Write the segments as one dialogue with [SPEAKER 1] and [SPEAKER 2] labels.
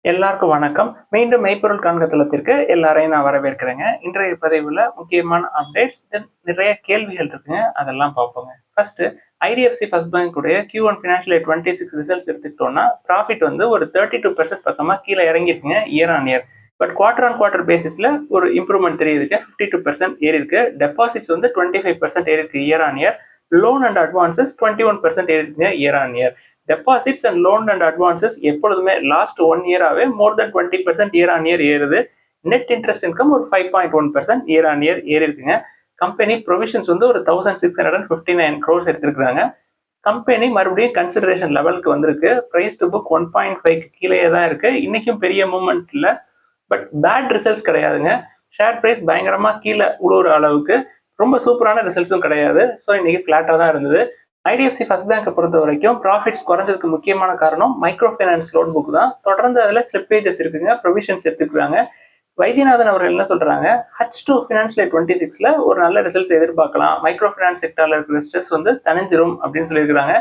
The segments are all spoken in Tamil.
[SPEAKER 1] எல்லாருக்கும் வணக்கம். மீண்டும் மெய்ப்பொருள் காண்கத்தளத்திற்கு எல்லாரையும் நான் வரவேற்கிறேங்க. இன்றைய பதிவுல முக்கியமான அப்டேட்ஸ், தென் நிறைய கேள்விகள் இருக்குங்க. அதெல்லாம் பார்ப்போங்க. ஃபர்ஸ்ட் ஐடிஎஃப்சி ஃபர்ஸ்ட் பேங்க் உடைய Q1 ஃபினான்ஷியல் இயர் 26 ரிசல்ட்ஸ் எடுத்துக்கிட்டோம்னா, ப்ராஃபிட் வந்து ஒரு 32% பக்கமா கீழ இறங்கிருக்குங்க year on year. But quarter on quarter பேசிஸ்ல ஒரு இம்ப்ரூவ்மெண்ட் தெரியுதுங்க. 52% ஏறி இருக்கு. டெபாசிட்ஸ் வந்து 25% ஏறி இருக்கு year on year. Loan and advances 21% ஏறி இருக்குங்க year on year. Deposits and loan and advances எப்பொழுதுமே லாஸ்ட் 1 இயராகவே more than 20% year on year ஏறுது. நெட் இன்ட்ரெஸ்ட் இன்கம் ஒரு 5.1% இயர் ஆன் இயர் ஏறி இருக்குங்க. கம்பெனி ப்ரொவிஷன்ஸ் வந்து ஒரு 1659 crores எடுத்திருக்காங்க. கம்பெனி மறுபடியும் கன்சிடரேஷன் லெவலுக்கு வந்திருக்கு. பிரைஸ் டு புக் 1.5 கீழே தான் இருக்கு. இன்னைக்கும் பெரிய மூவ்மெண்ட் இல்லை. பட் பேட் ரிசல்ட்ஸ் கிடையாதுங்க. ஷேர் பிரைஸ் பயங்கரமா கீழே உழுவுற அளவுக்கு ரொம்ப சூப்பரான ரிசல்ட்ஸும் கிடையாது. ஸோ இன்னைக்கு ஃபிளாட்டாக தான் இருந்தது. ஐடிஎஃப்சி ஃபர்ஸ்ட் பேங்கை பொறுத்த வரைக்கும் ப்ராஃபிட்ஸ் குறைஞ்சதுக்கு முக்கியமான காரணம் மைக்ரோ ஃபைனான்ஸ் லோன் புக் தான். தொடர்ந்து அதில் ஸ்லிப்பேஜஸ் இருக்குங்க, ப்ரொவிஷன்ஸ் எடுத்துக்கிறாங்க. வைத்தியநாதன் அவர்கள் என்ன சொல்றாங்க, H2 ஃபினான்ஷியல் 26ல ஒரு நல்ல ரிசல்ட்ஸ் எதிர்பார்க்கலாம், மைக்ரோ ஃபைனான்ஸ் செக்டர்ல இருக்கிற ஸ்ட்ரெஸ் வந்து தனிஞ்சிரும் அப்படின்னு சொல்லியிருக்காங்க.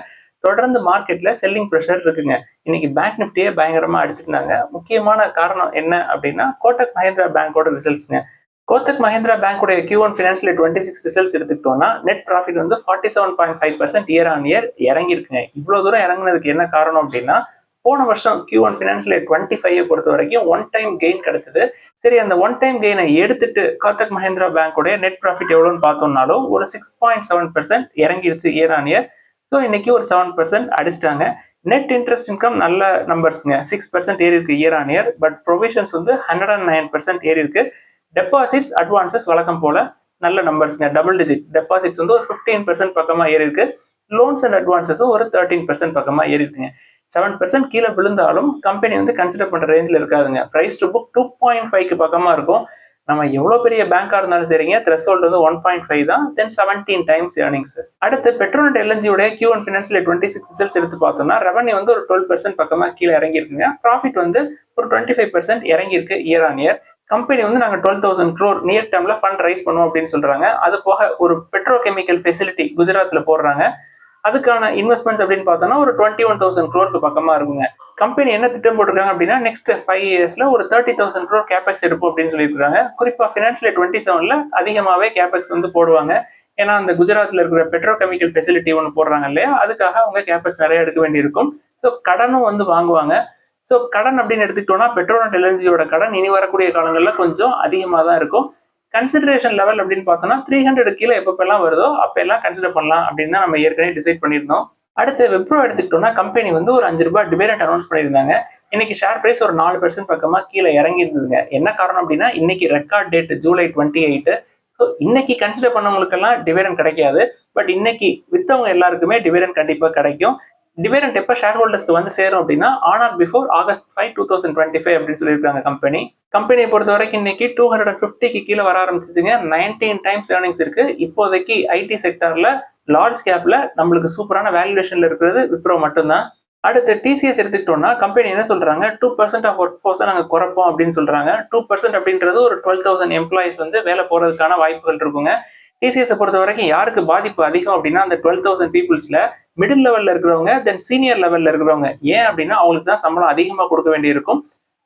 [SPEAKER 1] தொடர்ந்து மார்க்கெட்ல செல்லிங் ப்ரெஷர் இருக்குங்க. இன்னைக்கு பேங்க் நிஃப்டியே பயங்கரமா அடிச்சிருந்தாங்க. முக்கியமான காரணம் என்ன அப்படின்னா கோட்டக் மஹிந்திரா பேங்கோட ரிசல்ட்ஸ்ங்க. கோத்தக் மஹிந்திரா பேங்கோட Q1 ஃபினான்ஷியல் 26 ரிசல்ட்ஸ் எடுத்துக்கிட்டோம்னா நெட் ப்ராஃபிட் வந்து 47.5% இயர் ஆன் இயர் இறங்கியிருக்குங்க. இவ்வளவு தூரம் இறங்குனதுக்கு என்ன காரணம் அப்படின்னா, போன வருஷம் Q1 ஃபினான்ஷியல் 25 பொறுத்த வரைக்கும் ஒன் டைம் கெயின் கிடைச்சது. சரி, அந்த ஒன் டைம் கெயினை எடுத்துட்டு கோத்தக் மஹிந்திரா பேங்கோட நெட் ப்ராஃபிட் எவ்வளோன்னு பார்த்தோம்னாலும் ஒரு 6.7% இறங்கிருச்சு இயர் ஆன் இயர். ஸோ இன்னைக்கு ஒரு 7% அடிச்சிட்டாங்க. நெட் இன்ட்ரெஸ்ட் இன்கம் நல்ல நம்பர்ஸ்ங்க, 6% ஏறி இருக்கு year on year. But provisions வந்து 109% ஏறி இருக்கு. டெபாசிட்ஸ் அட்வான்சஸ் வழக்கம் போல நல்ல நம்பர்ஸ்ங்க, டபுள் டிஜிட். டெபாசிட்ஸ் வந்து ஒரு 15% பக்கமா ஏறி இருக்கு. லோன்ஸ் அண்ட் அட்வான்சஸும் ஒரு 13% பக்கமா ஏறி இருக்குங்க. 7% கீழே விழுந்தாலும் கம்பெனி வந்து கன்சிடர் பண்ற ரேஞ்சில் இருக்காதுங்க. பிரைஸ் டு புக் 2.5க்கு பக்கமா இருக்கும். நம்ம எவ்வளவு பெரிய பேங்கா இருந்தாலும் சரிங்க, த்ரெஷோல்ட் வந்து 1.5 தான். தென் 17 டைம்ஸ் ஏர்னிங்ஸ். அடுத்து பெட்ரோல் எல்என்ஜி உடைய Q1 ஃபினான்ஷியல் 26 ரிசல்ட்ஸ் எடுத்து பார்த்தோம்னா ரெவன்யூ வந்து ஒரு 12% பக்கமா கீழே இறங்கி இருக்குங்க. ப்ராஃபிட் வந்து ஒரு 25% இறங்கி இருக்கு இயர் ஆன் இயர். கம்பெனி வந்து நாங்கள் 12,000 crore நியர் டேர்ம்ல ஃபண்ட் ரைஸ் பண்ணுவோம் அப்படின்னு சொல்றாங்க. அது போக ஒரு பெட்ரோ கெமிக்கல் ஃபெசிலிட்டி குஜராத்ல போடுறாங்க. அதுக்கான இன்வெஸ்ட்மெண்ட்ஸ் அப்படின்னு பார்த்தோம்னா ஒரு 21,000 crore பக்கமா இருக்குங்க. கம்பெனி என்ன திட்டம் போட்டிருக்காங்க அப்படின்னா நெக்ஸ்ட் 5 இயர்ஸ்ல ஒரு 30,000 crore கேபெக்ஸ் எடுப்போம் அப்படின்னு சொல்லியிருக்காங்க. குறிப்பா ஃபினான்ஷியல் 27ல அதிகமாவே கேபெக்ஸ் வந்து போடுவாங்க. ஏன்னா அந்த குஜராத்ல இருக்கிற பெட்ரோ கெமிக்கல் ஃபெசிலிட்டி ஒன்று போடுறாங்க இல்லையா, அதுக்காக அவங்க கேபெக்ஸ் நிறைய எடுக்க வேண்டியிருக்கும். ஸோ கடனும் வந்து வாங்குவாங்க. ஸோ கடன் அப்படின்னு எடுத்துக்கிட்டோம்னா பெட்ரோல் அண்ட் எல்என்ஜியோட கடன் இனி வரக்கூடிய காலங்களில் கொஞ்சம் அதிகமாக தான் இருக்கும். கன்சிடரேஷன் லெவல் அப்படின்னு பார்த்தோம்னா 300 கீழே எப்பப்பெல்லாம் வருதோ அப்பெல்லாம் கன்சிடர் பண்ணலாம் அப்படின்னு தான் நம்ம ஏற்கனவே டிசைட் பண்ணியிருந்தோம். அடுத்து விப்ரோ எடுத்துக்கிட்டோம்னா கம்பெனி வந்து ஒரு ₹5 டிவிடெண்ட் அனௌன்ஸ் பண்ணியிருந்தாங்க. இன்னைக்கு ஷேர் பிரைஸ் ஒரு 4% பக்கமா கீழே இறங்கி இருந்ததுங்க. என்ன காரணம் அப்படின்னா இன்னைக்கு ரெக்கார்ட் டேட் ஜூலை 28. ஸோ இன்னைக்கு கன்சிடர் பண்ணவங்களுக்கெல்லாம் டிவிடெண்ட் கிடைக்காது. பட் இன்னைக்கு வித்தவங்க எல்லாருக்குமே டிவிடெண்ட் கண்டிப்பாக கிடைக்கும். டிவிடெண்ட் எப்போ ஷேர் ஹோல்டர்ஸ்க்கு வந்து சேரும் அப்படின்னா ஆன் ஆர் பிஃபோர் August 5, 2025 அப்படின்னு சொல்லியிருக்காங்க கம்பெனி. கம்பெனியை பொறுத்த வரைக்கும் இன்னைக்கு 250க்கு கீழே வர ஆரம்பிச்சிச்சுங்க. 19 டைம்ஸ் ஏர்னிங்ஸ் இருக்கு. இப்போதைக்கு ஐடி செக்டர்ல லார்ஜ் கேப்ல நம்மளுக்கு சூப்பரான வேல்யூவேஷன்ல இருக்கிறது விப்ரோ மட்டும்தான். அடுத்து டிசிஎஸ் எடுத்துக்கிட்டோம்னா கம்பெனி என்ன சொல்றாங்க, 2% ஆஃப் ஒர்க் ஃபோர்ஸை நாங்கள் குறைப்போம் அப்படின்னு சொல்றாங்க. 2% அப்படின்றது ஒரு 12,000 எம்ப்ளாயிஸ் வந்து வேலை போறதுக்கான வாய்ப்புகள் இருக்குங்க. டிசிஎஸ் பொறுத்த வரைக்கும் யாருக்கு பாதிப்பு அதிகம் அப்படின்னா அந்த 12,000 பீப்புள்ஸ்ல மிடில் லெவல்ல இருக்கிறவங்க, தென் சீனியர் லெவல்ல இருக்கிறவங்க. ஏன் அப்படின்னா அவங்களுக்கு தான் சம்பளம் அதிகமா கொடுக்க வேண்டியிருக்கும்.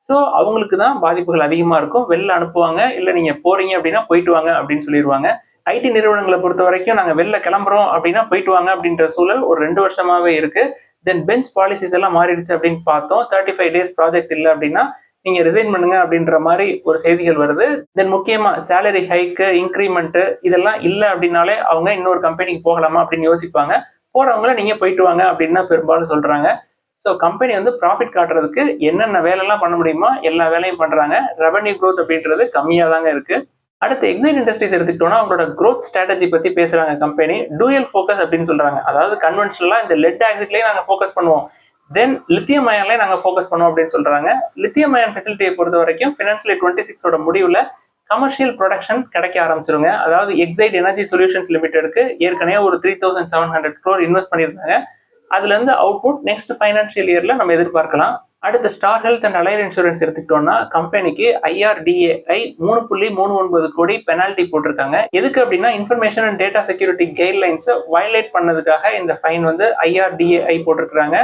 [SPEAKER 1] ஸோ அவங்களுக்கு தான் பாதிப்புகள் அதிகமா இருக்கும். வெளில அனுப்புவாங்க, இல்லை நீங்க போறீங்க அப்படின்னா போயிட்டு வாங்க அப்படின்னு சொல்லிடுவாங்க. ஐடி நிறுவனங்களை பொறுத்த வரைக்கும் நாங்க வெளில கிளம்புறோம் அப்படின்னா போயிட்டு வாங்க அப்படின்ற சூழல் ஒரு 2 வருஷமாவே இருக்கு. தென் பெஞ்ச் பாலிசிஸ் எல்லாம் மாறிடுச்சு அப்படின்னு பார்த்தோம். 35 டேஸ் ப்ராஜெக்ட் இல்லை அப்படின்னா நீங்க ரிசைன் பண்ணுங்க அப்படின்ற மாதிரி ஒரு செய்திகள் வருது. தென் முக்கியமா சேலரி ஹைக்கு, இன்க்ரிமெண்ட் இதெல்லாம் இல்லை அப்படின்னாலே அவங்க இன்னொரு கம்பெனிக்கு போகலாமா அப்படின்னு யோசிப்பாங்க. போறவங்கள நீங்க போயிட்டு வாங்க அப்படின்னு பெரும்பாலும் சொல்றாங்க. ஸோ கம்பெனி வந்து ப்ராஃபிட் காட்டுறதுக்கு என்னென்ன வேலைலாம் பண்ண முடியுமோ எல்லா வேலையும் பண்றாங்க. ரெவன்யூ க்ரோத் அப்படின்றது கம்மியா தாங்க இருக்கு. அடுத்து எக்ஸைட் இண்டஸ்ட்ரீஸ் எடுத்துக்கிட்டோம்னா அவங்களோட க்ரோத் ஸ்ட்ராட்டஜி பத்தி பேசுறாங்க. கம்பெனி டூயல் ஃபோக்கஸ் அப்படின்னு சொல்றாங்க. அதாவது கன்வென்ஷனலா இந்த லெட் ஆக்சிட்லயே நாங்க ஃபோக்கஸ் பண்ணுவோம், தென் லித்தியம் அயன்லயே நாங்க ஃபோக்கஸ் பண்ணுவோம் அப்படின்னு சொல்றாங்க. லித்தியம் அயன் ஃபெசிலிட்டியை பொறுத்த வரைக்கும் ஃபினான்ஷியல் 26 முடிவுல கமர்ஷியல் ப்ரொடக்ஷன் கிடைக்க ஆரம்பிச்சிருங்க. அதாவது எக்ஸைட் எனர்ஜி சொல்யூஷன்ஸ் லிமிடெடுக்கு ஏற்கனவே ஒரு 3,700 crore இன்வெஸ்ட் பண்ணியிருந்தாங்க. அதுல இருந்து அவுட்புட் நெக்ஸ்ட் ஃபைனான்ஷியல் இயர்ல நம்ம எதிர்பார்க்கலாம். அடுத்து star health and allied insurance எடுத்துக்கிட்டோம்னா கம்பெனிக்கு IRDAI 3.39 கோடி பெனால்டி போட்டிருக்காங்க. எதுக்கு அப்படின்னா இன்ஃபர்மேஷன் அண்ட் டேட்டா செக்யூரிட்டி கைட்லைன்ஸை வயலேட் பண்ணதுக்காக இந்த ஃபைன் வந்து IRDAI போட்டிருக்காங்க.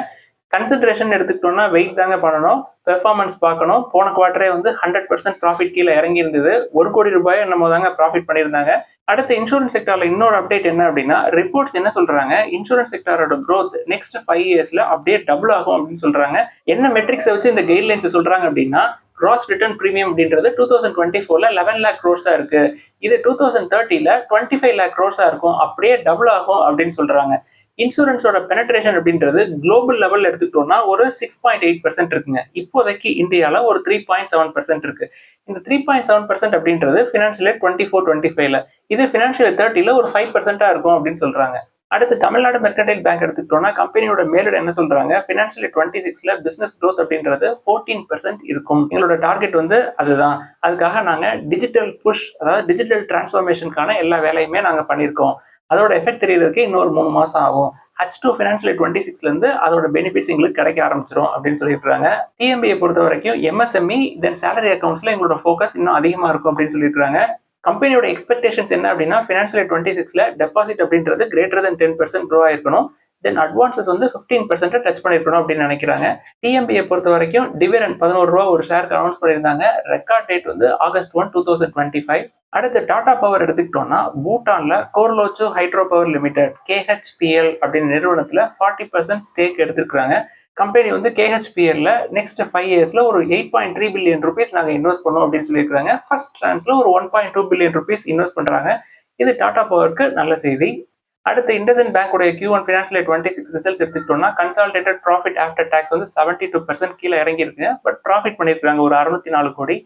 [SPEAKER 1] கன்சிடரேஷன் எடுத்துக்கிட்டோம்னா வெயிட் தாங்க பண்ணணும், பெர்ஃபார்மன்ஸ் பார்க்கணும். போன குவார்டரே வந்து 100% ப்ராஃபிட் கீழே இறங்கி இருந்தது. 1 கோடி ரூபாய் நம்ம தாங்க ப்ராஃபிட் பண்ணியிருந்தாங்க. அடுத்து இன்சூரன்ஸ் செக்டார்ல இன்னொரு அப்டேட் என்ன அப்படின்னா, ரிப்போர்ட்ஸ் என்ன சொல்றாங்க, இன்சூரன்ஸ் செக்டாரோட growth நெக்ஸ்ட் 5 இயர்ஸ்ல அப்படியே டபுள் ஆகும் அப்படின்னு சொல்றாங்க. என்ன மெட்ரிக்ஸை வச்சு இந்த கைட்லைன்ஸ் சொல்றாங்க அப்படின்னா, கிராஸ் ரிட்டர்ன் பிரீமியம் அப்படின்றது 2024ல 11 லேக் க்ரோர்ஸா இருக்கு. இது 2030ல 25 லேக் க்ரோர்ஸா இருக்கும். அப்படியே டபுள் ஆகும் அப்படின்னு சொல்றாங்க. இன்சூரன்ஸோட பெனட்ரேஷன் அப்படின்றது குளோபல் லெவல்ல எடுத்துக்கிட்டோம்னா ஒரு 6.8% இருக்குங்க. இப்போதைக்கு இந்தியாவில் ஒரு 3.7% இருக்கு. இந்த 3.7% அப்படின்றது ஃபினான்ஷியல் இயர் 24-25ல, இது ஃபினான்ஷியல் இயர் 30ல ஒரு 5%-ஆ இருக்கும் அப்படின்னு சொல்றாங்க. அடுத்து தமிழ்நாடு மெர்கன்டைல் பேங்க் எடுத்துக்கிட்டோம்னா கம்பெனியோட மேலிட என்ன சொல்றாங்க, ஃபினான்ஷியல் இயர் 26ல பிசினஸ் growth அப்படின்றது 14% இருக்கும். எங்களோட டார்கெட் வந்து அதுதான். அதுக்காக நாங்க டிஜிட்டல் புஷ், அதாவது டிஜிட்டல் டிரான்ஸ்ஃபர்மேஷனுக்கான எல்லா வேலையுமே நாங்க பண்ணியிருக்கோம். அதோட எஃபெக்ட் தெரியறதுக்கு இன்னொரு 3 மாசம் ஆகும். H2 ஃபினான்ஷியல் 26ல இருந்து அதோட பெனிஃபிட்ஸ் எங்களுக்கு கிடைக்க ஆரம்பிச்சிடும் அப்படின்னு சொல்லியிருக்காங்க. டிஎம்பியை பொறுத்த வரைக்கும் எம்எஸ்எம்இ தென் சேலரி அக்கௌண்ட்ஸ்ல எங்களோட ஃபோக்கஸ் இன்னும் அதிகமா இருக்கும் அப்படின்னு சொல்லியிருக்காங்க. கம்பெனியோட எக்ஸ்பெக்டேஷன்ஸ் என்ன அப்படின்னா, ஃபினான்ஷியல் 26ல டெபாசிட் அப்படின்றது கிரேட்டர் தென் 10% க்ரோ ஆயிருக்கணும். தென் அட்வான்சஸ் வந்து 15% டச் பண்ணிருக்கணும் அப்படின்னு நினைக்கிறாங்க. டிஎம்பியை பொறுத்த வரைக்கும் டிவிடெண்ட் 11 ரூபா ஒரு ஷேருக்கு அனௌன்ஸ் பண்ணியிருந்தாங்க. ரெக்கார்ட் டேட் வந்து August 1, 2025. அடுத்து டாடா பவர் எடுத்துக்கிட்டோம்னா, பூட்டான்ல கோர்லோச்சோ ஹைட்ரோ பவர் லிமிடெட் KHPL அப்படின்னு நிறுவனத்துல 40% ஸ்டேக் எடுத்துருக்காங்க. கம்பெனி வந்து KHPLல நெக்ஸ்ட் 5 இயர்ஸ்ல ஒரு 8.3 பில்லியன் ருபீஸ் நாங்க இன்வெஸ்ட் பண்ணோம் அப்படின்னு சொல்லியிருக்காங்க. ஃபர்ஸ்ட் ட்ரான்ஸ்ல ஒரு 1.2 பில்லியன் ருபீஸ் இன்வெஸ்ட் பண்றாங்க. இது டாடா பவருக்கு நல்ல செய்தி. அடுத்து இண்டஸ்இண்ட் பேங்க் உடைய Q1 ஃபினான்ஷியல் இயர் 26 ரிசல்ட்ஸ் எடுத்துக்கிட்டோம்னா, கன்சாலிடேட்டட் ப்ராஃபிட் ஆஃப்டர் டாக்ஸ் வந்து 72% கீழே இறங்கி இருக்குங்க. பட் ப்ராஃபிட் பண்ணியிருக்காங்க ஒரு 604 கோடி.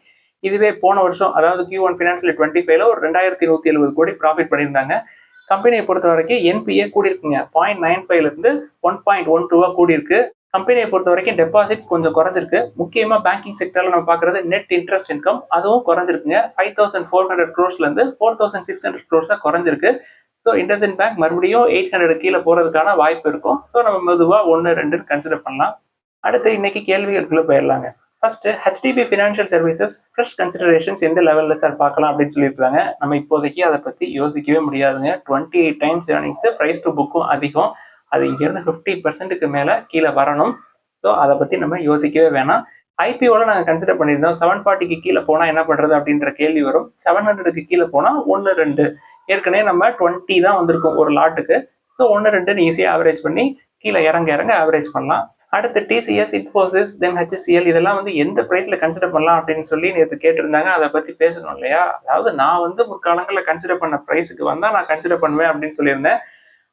[SPEAKER 1] இதுவே போன வருஷம் அதாவது Q1 ஃபினான்ஷியல் இயர் 25ல ஒரு 2170 கோடி ப்ராஃபிட் பண்ணியிருந்தாங்க. கம்பெனியை பொறுத்த வரைக்கும் என்பிஏ கூடி இருக்குங்க. 0.95ல இருந்து 1.12 கூடி இருக்கு. கம்பெனியை பொறுத்த வரைக்கும் டெபாசிட்ஸ் கொஞ்சம் குறைஞ்சிருக்கு. முக்கியமா பேங்கிங் செக்டர்ல நம்ம பாக்குறது நெட் இன்ட்ரெஸ்ட் இன்கம், அதுவும் குறைஞ்சிருக்குங்க. 5400 crores-ல இருந்து 4600 crores-ஆ குறைஞ்சிருக்கு. ஸோ இண்டஸ்இண்ட் பேங்க் மறுபடியும் 800 கீழே போறதுக்கான வாய்ப்பு இருக்கும். ஸோ நம்ம மெதுவா 1-2 கன்சிடர் பண்ணலாம். அடுத்து இன்னைக்கு கேள்விகளுக்குள்ள போயிடலாங்க. First HDB financial services fresh considerations எந்த லெவல்ல சார் பார்க்கலாம் அப்படின்னு சொல்லியிருக்காங்க. நம்ம இப்போதைக்கு அதை பத்தி யோசிக்கவே முடியாதுங்க. 28 டைம்ஸ் ஏர்னிங்ஸ், பிரைஸ் டு புக்கும் அதிகம். அது இங்கிருந்து 50%க்கு மேல கீழே வரணும். ஸோ அதை பத்தி நம்ம யோசிக்கவே வேணாம். ஐபிஓல நாங்கள் கன்சிடர் பண்ணியிருந்தோம். 740க்கு கீழே போனா என்ன பண்றது அப்படின்ற கேள்வி வரும். 700க்கு கீழே போனா 1-2, ஏற்கனவே நம்ம 20 தான் வந்திருக்கும் ஒரு லாட்டுக்கு. ஸோ 1-2 ஈஸியாக ஆவரேஜ் பண்ணி கீழே இறங்க ஆவரேஜ் பண்ணலாம். அடுத்து TCS, இன்ஃபோசிஸ், தென் HCL இதெல்லாம் வந்து எந்த பிரைஸ்ல கன்சிடர் பண்ணலாம் அப்படின்னு சொல்லி நேற்று கேட்டிருந்தாங்க. அதை பத்தி பேசணும் இல்லையா? அதாவது நான் வந்து முற்காலங்களில் கன்சிடர் பண்ண பிரைஸுக்கு வந்தா நான் கன்சிடர் பண்ணுவேன் அப்படின்னு சொல்லியிருந்தேன்.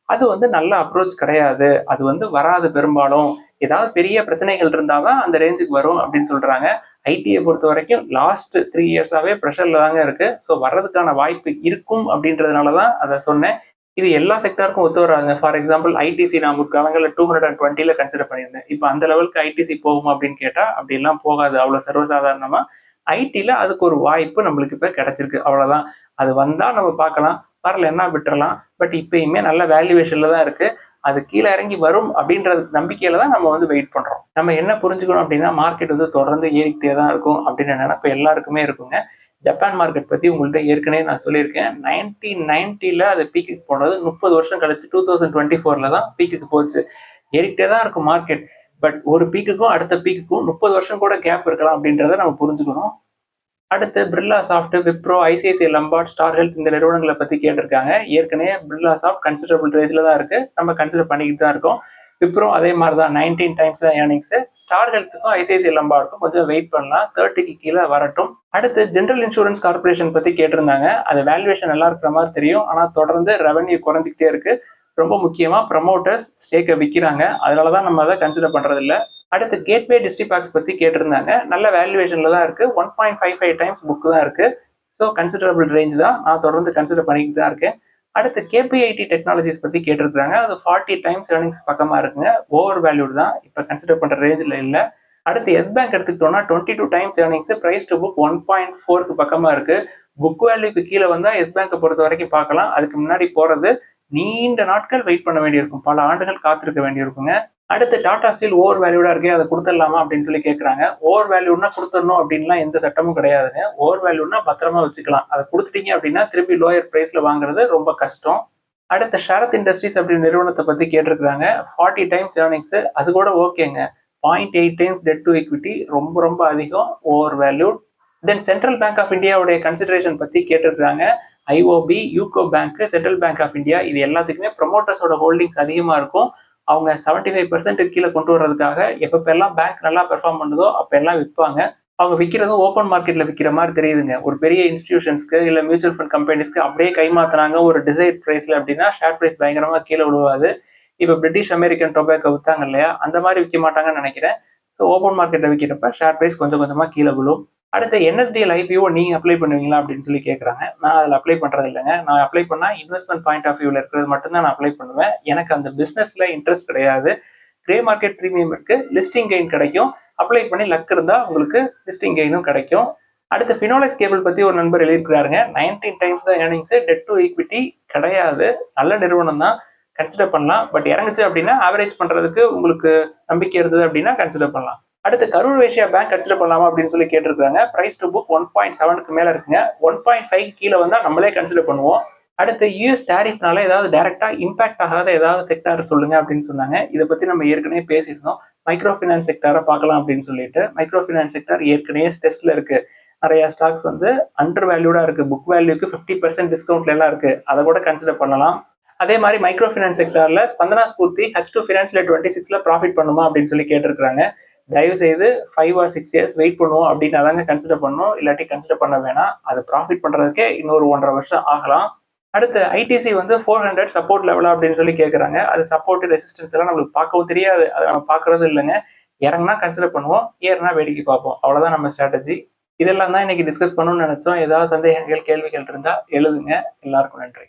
[SPEAKER 1] அது வந்து நல்ல அப்ரோச் கிடையாது. அது வந்து வராது பெரும்பாலும். ஏதாவது பெரிய பிரச்சனைகள் இருந்தாதான் அந்த ரேஞ்சுக்கு வரும் அப்படின்னு சொல்றாங்க. ஐடியை பொறுத்த வரைக்கும் லாஸ்ட் 3 இயர்ஸாவே ப்ரெஷர்ல தாங்க இருக்கு. ஸோ வர்றதுக்கான வாய்ப்பு இருக்கும் அப்படின்றதுனாலதான் அதை சொன்னேன். இது எல்லா செக்டாருக்கும் ஒத்து வராங்க. ஃபார் எக்ஸாம்பிள் ஐடிசி நான் முற்காலங்களில் 220ல கன்சிடர் பண்ணியிருந்தேன். இப்போ அந்த லெவலுக்கு ஐடிசி போகுமா அப்படின்னு கேட்டா அப்படி எல்லாம் போகாது. அவ்வளவு சர்வசாதாரணமா ஐடில அதுக்கு ஒரு வாய்ப்பு நம்மளுக்கு இப்ப கிடைச்சிருக்கு. அவ்வளவுதான். அது வந்தா நம்ம பார்க்கலாம், வரலன்னா விட்டுறலாம். பட் இப்பயுமே நல்ல வேல்யூவேஷன்ல தான் இருக்கு. அது கீழே இறங்கி வரும் அப்படின்ற நம்பிக்கையில தான் நம்ம வந்து வெயிட் பண்றோம். நம்ம என்ன புரிஞ்சுக்கணும் அப்படின்னா, மார்க்கெட் வந்து தொடர்ந்து ஏறிக்கிட்டே தான் இருக்கும் அப்படின்னு நினைப்பு எல்லாருக்குமே இருக்குங்க. ஜப்பான் மார்க்கெட் பத்தி உங்கள்கிட்ட ஏற்கனவே நான் சொல்லியிருக்கேன். 1990ல அது பீக்குக்கு போனது 30 வருஷம் கழிச்சு 2024ல தான் பீக்குக்கு போச்சு. ஏறிக்கிட்டே தான் இருக்கும் மார்க்கெட். பட் ஒரு பீக்குக்கும் அடுத்த பீக்குக்கும் 30 வருஷம் கூட கேப் இருக்கலாம் அப்படின்றத நம்ம புரிஞ்சுக்கணும். அடுத்து Birla soft, Wipro, ICICI லம்பார்ட், star health இந்த நிறுவனங்களை பத்தி கேட்டிருக்காங்க. ஏற்கனவே பிர்லா சாஃப்ட் கன்சிடரபிள் ரேஞ்சில் தான் இருக்கு. நம்ம கன்சிடர் பண்ணிக்கிட்டு தான் இருக்கோம். விப்ரோ அதே மாதிரி தான் 19 டைம்ஸ் தான் ஏர்னிங்ஸ். ஸ்டார் ஹெல்த்துக்கும் ஐசிஐசிஐ லம்பார்டுக்கும் கொஞ்சம் வெயிட் பண்ணலாம். 30க்கு கீழே வரட்டும். அடுத்து ஜெனரல் இன்சூரன்ஸ் கார்பரேஷன் பத்தி கேட்டிருந்தாங்க. அது வேல்யூவேஷன் நல்லா இருக்கிற மாதிரி தெரியும். ஆனா தொடர்ந்து ரெவன்யூ குறைஞ்சிக்கிட்டே இருக்கு. ரொம்ப முக்கியமா ப்ரமோட்டர்ஸ் ஸ்டேக்கை விற்கிறாங்க. அதனாலதான் நம்ம அதை கன்சிடர் பண்றது இல்லை. அடுத்து கேட்வே டிஸ்ட்ரிபாக்ஸ் பத்தி கேட்டிருந்தாங்க. நல்ல வேல்யூவேஷன்ல தான் இருக்கு. 1.55 டைம்ஸ் புக் தான் இருக்கு. ஸோ கன்சிடரபிள் ரேஞ்ச் தான். நான் தொடர்ந்து கன்சிடர் பண்ணிக்கிட்டு தான் இருக்கேன். அடுத்து KPIT டெக்னாலஜிஸ் பத்தி கேட்டிருக்காங்க. அது 40 டைம்ஸ் ஏர்னிங்ஸ் பக்கமா இருக்குங்க. ஓவர் வேல்யூட் தான். இப்போ கன்சிடர் பண்ற ரேஞ்சில் இல்லை. அடுத்து எஸ் பேங்க் எடுத்துக்கிட்டோம்னா 22 times earnings, price to book 1.4க்கு பக்கமா இருக்கு. புக் வேல்யூக்கு கீழே வந்தா எஸ் பேங்கை பொறுத்த வரைக்கும் பார்க்கலாம். அதுக்கு முன்னாடி போறது நீண்ட நாட்கள் வெயிட் பண்ண வேண்டியிருக்கும். பல ஆண்டுகள் காத்திருக்க வேண்டியிருக்குங்க. அடுத்து டாடா ஸ்டீல் ஓவர் வேல்யூடா இருக்கு, அதை கொடுத்துடலாமா அப்படின்னு சொல்லி கேட்கறாங்க. ஓவர் வேல்யூனா கொடுத்துடணும் அப்படின்லாம் எந்த சட்டமும் கிடையாதுங்க. ஓவர் வேல்யூனா பத்திரமா வச்சுக்கலாம். அதை கொடுத்துட்டீங்க அப்படின்னா திருப்பி லோயர் பிரைஸ்ல வாங்குறது ரொம்ப கஷ்டம். அடுத்த ஷரத் இண்டஸ்ட்ரீஸ் அப்படின்னு நிறுவனத்தை பத்தி கேட்டிருக்காங்க. 40 டைம்ஸ் ஏர்னிங்ஸ், அது கூட ஓகேங்க. 0.8 டைம்ஸ் டெட் டு ஈக்விட்டி, ரொம்ப ரொம்ப அதிகம், over valued. Then Central Bank of இந்தியாவுடைய கன்சிடரேஷன் பத்தி கேட்டிருக்காங்க. IOB, UCO bank, Central Bank of India, இது எல்லாத்துக்குமே ப்ரொமோட்டர்ஸோட ஹோல்டிங்ஸ் அதிகமா இருக்கும். அவங்க 75% கீழே கொண்டு வர்றதுக்காக எப்பப்பெல்லாம் பேங்க் நல்லா பெர்ஃபார்ம் பண்ணுதோ அப்ப எல்லாம் விற்பாங்க. அவங்க விற்கிறதும் ஓப்பன் மார்க்கெட்ல விற்கிற மாதிரி தெரியுதுங்க. ஒரு பெரிய இன்ஸ்டிடியூஷன்ஸ்க்கு இல்ல மியூச்சுவல் ஃபண்ட் கம்பெனிஸ்க்கு அப்படியே கைமாத்தினாங்க ஒரு டிசைர் பிரைஸ்ல அப்படின்னா ஷேர் பிரைஸ் பயங்கரமா கீழே விழுவாது. இப்ப பிரிட்டிஷ் அமெரிக்கன் டொபாக்கோ வித்தாங்க இல்லையா, அந்த மாதிரி விற்க மாட்டாங்கன்னு நினைக்கிறேன். ஸோ ஓப்பன் மார்க்கெட்ல விற்கிறப்ப ஷேர் பிரைஸ் கொஞ்சம் கொஞ்சமா கீழே விழும். அடுத்து என்எஸ்டிஎல் ஐபிஓ நீங்க அப்ளை பண்ணுவீங்களா அப்படின்னு சொல்லி கேட்குறாங்க. நான் அதில் அப்ளை பண்றது இல்லைங்க. நான் அப்ளை பண்ணா இன்வெஸ்ட்மெண்ட் பாயிண்ட் ஆஃப் வியூல இருக்கிறது மட்டும்தான் நான் அப்ளை பண்ணுவேன். எனக்கு அந்த பிசினஸ்ல இன்ட்ரெஸ்ட் கிடையாது. கிரே மார்க்கெட் ப்ரீமியம் இருக்கு, லிஸ்டிங் கெயின் கிடைக்கும். அப்ளை பண்ணி லக் இருந்தா உங்களுக்கு லிஸ்டிங் கெயினும் கிடைக்கும். அடுத்து ஃபினோலெக்ஸ் கேபிள் பத்தி ஒரு நண்பர் எழுதியிருக்கிறாருங்க. 19 டைம்ஸ் தான் ஏர்னிங்ஸ், டெட் டு ஈக்விட்டி கிடையாது. நல்ல நிறுவனம் தான், கன்சிடர் பண்ணலாம். பட் இறங்குச்சு அப்படின்னா ஆவரேஜ் பண்றதுக்கு உங்களுக்கு நம்பிக்கை இருந்தது அப்படின்னா கன்சிடர் பண்ணலாம். அடுத்து கரூர் வைஸ்யா பேங்க் கன்சிடர் பண்ணலாமா அப்படின்னு சொல்லி கேட்டிருக்காங்க. பிரைஸ் டு புக் 1.7க்கு மேல இருக்குங்க. 1.5 கீழே வந்தா நம்மளே கன்சிடர் பண்ணுவோம். அடுத்து யூஎஸ் டேரிஃப்னால ஏதாவது டைரக்டா இம்பாக்ட் ஆகாத ஏதாவது செக்டார் சொல்லுங்க அப்படின்னு சொன்னாங்க. இதை பத்தி நம்ம ஏற்கனவே பேசியிருந்தோம். மைக்ரோ ஃபினான்ஸ் செக்டாரை பார்க்கலாம் அப்படின்னு சொல்லிட்டு. மைக்ரோ ஃபினான்ஸ் செக்டார் ஏற்கனவே ஸ்ட்ரெஸ்ல இருக்கு. நிறைய ஸ்டாக்ஸ் வந்து அண்டர் வேல்யூடா இருக்கு. புக் வேல்யூக்கு 50% டிஸ்கவுண்ட்ல எல்லாம் இருக்கு. அதை கூட கன்சிடர் பண்ணலாம். அதே மாதிரி மைக்ரோ ஃபினான்ஸ் செக்டார்ல ஸ்பந்தனா ஸ்பூர்த்தி H2 ஃபினான்ஷியல் 26ல ப்ராஃபிட் பண்ணுமா அப்படின்னு சொல்லி கேட்டிருக்காங்க. தயவு செய்து 5 or 6 இயர்ஸ் வெயிட் பண்ணுவோம் அப்படின்னு அதாங்க கன்சிடர் பண்ணணும். இல்லாட்டி கன்சிடர் பண்ண வேணாம். அது ப்ராஃபிட் பண்றதுக்கே இன்னொரு 1.5 வருஷம் ஆகலாம். அடுத்து ஐடிசி வந்து 400 சப்போர்ட் லெவலா அப்படின்னு சொல்லி கேட்குறாங்க. அது சப்போர்ட் ரெசிஸ்டன்ஸ் எல்லாம் நம்மளுக்கு பார்க்கவும் தெரியாது. அதை நம்ம பார்க்கறது இல்லைங்க. இறங்கினா கன்சிடர் பண்ணுவோம், ஏறினா வேடிக்கை பார்ப்போம். அவ்வளவுதான் நம்ம ஸ்ட்ராட்டஜி. இதெல்லாம் தான் இன்னைக்கு டிஸ்கஸ் பண்ணணும்னு நினைச்சோம். ஏதாவது சந்தேகங்கள் கேள்விகள் இருந்தா எழுதுங்க. எல்லாருக்கும் நன்றி.